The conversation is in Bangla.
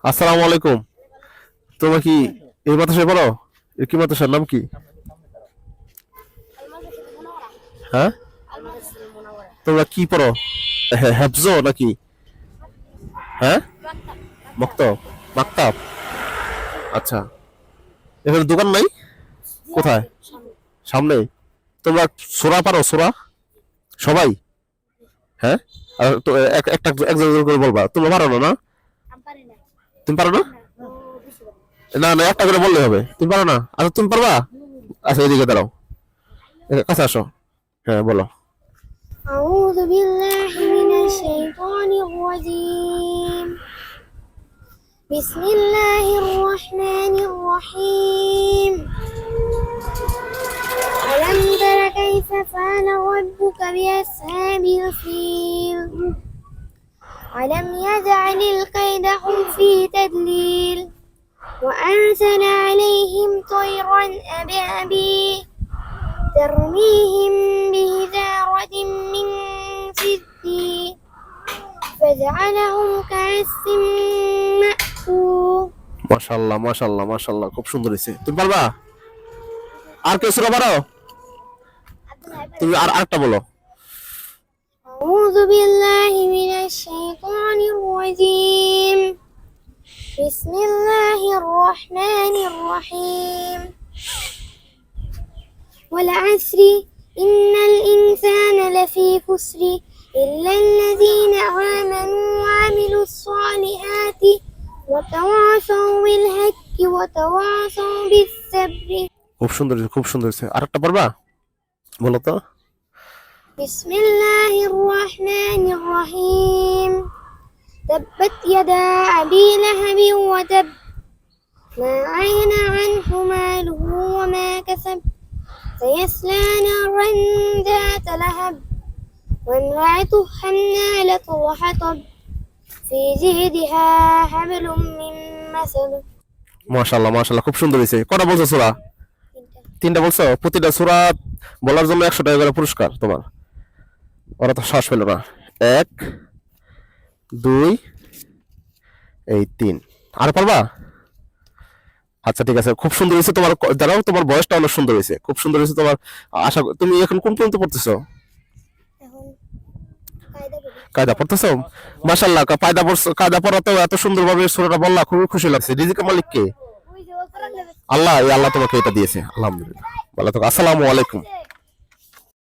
আসসালামু আলাইকুম। তোমরা কি এই মাদ্রাসায় পড়ো? এর কি মাদ্রাসার নাম কি? হ্যাঁ, তোমরা কি পড়ো? হেফজো নাকি? হ্যাঁ, মক্তব, মাকতাব। আচ্ছা, এখানে দোকান নাই? কোথায়? সামনে। তোমরা সূরা পারো? সূরা সবাই? হ্যাঁ, আর তো একটা একজন একজন করে বলবা। তোমরা পারো না? না, তুমি পারো না? না না, একটা করে বললে হবে। তুমি পারো না? আচ্ছা, তুমি পারবা? আচ্ছা, এদিকে দাঁড়াও, কাছে আসো। হ্যাঁ, বলো। أعوذ بالله من الشيطان الرجيم بسم الله الرحمن الرحيم ألم تر كيف فعل ربك بأصحاب الفيل ألم يجعل كيدهم في تدليل وأرسل عليهم طيرا أبابيل ترميهم بحجارة من سجيل فجعلهم كعصف مأكول মাশাআল্লাহ মাশাআল্লাহ মাশাআল্লাহ, খুব সুন্দর হয়েছে। তুমি পারবা? আর কেউ সূরা পারো? তুমি আর আরেকটা বলো। أعوذ بالله من الشيطان الرجيم بسم الله الرحمن الرحيم والعصر إن الإنسان لفي خسر إلا الذين آمنوا وعملوا الصالحات وتواصوا بالحق وتواصوا بالصبر খুব সুন্দর হয়েছে, খুব সুন্দর হয়েছে। আরেকটা পারবা? বলো তো। بسم الله الرحمن الرحيم تبت يدا أبي لهب وتب ما أغنى عنه ماله وما كسب سيصلى نارا ذات لهب وامرأته حمالة وحطب في جيدها حبل من مسد মাশাআল্লাহ মাশাআল্লাহ, খুব সুন্দর হয়েছে। কটা বলছো সূরা? তিনটা বলছো। প্রতিটা সূরা বলার জন্য 100 টাকা করে পুরস্কার তোমার। ওরা তো শ্বাস পেল না। 1 2 এই 3। আর পারবা? আচ্ছা, ঠিক আছে, খুব সুন্দর হয়েছে তোমার। দাঁড়াও, তোমার বয়সটা অনেক সুন্দর হয়েছে, খুব সুন্দর হয়েছে তোমার। তুমি এখন কোন পর্যন্ত পড়তেছো? কায়দা পড়তেছো? মাশাআল্লাহ, কায়দা পড়ছো। কায়দা পড়াতেও এত সুন্দরভাবে সূরাটা বললা, খুবই খুশি লাগছে। রিজিকের মালিক কে? আল্লাহ। এই আল্লাহ তোমাকে এটা দিয়েছে, আলহামদুলিল্লাহ। ভালো থাকো। আসসালামু আলাইকুম।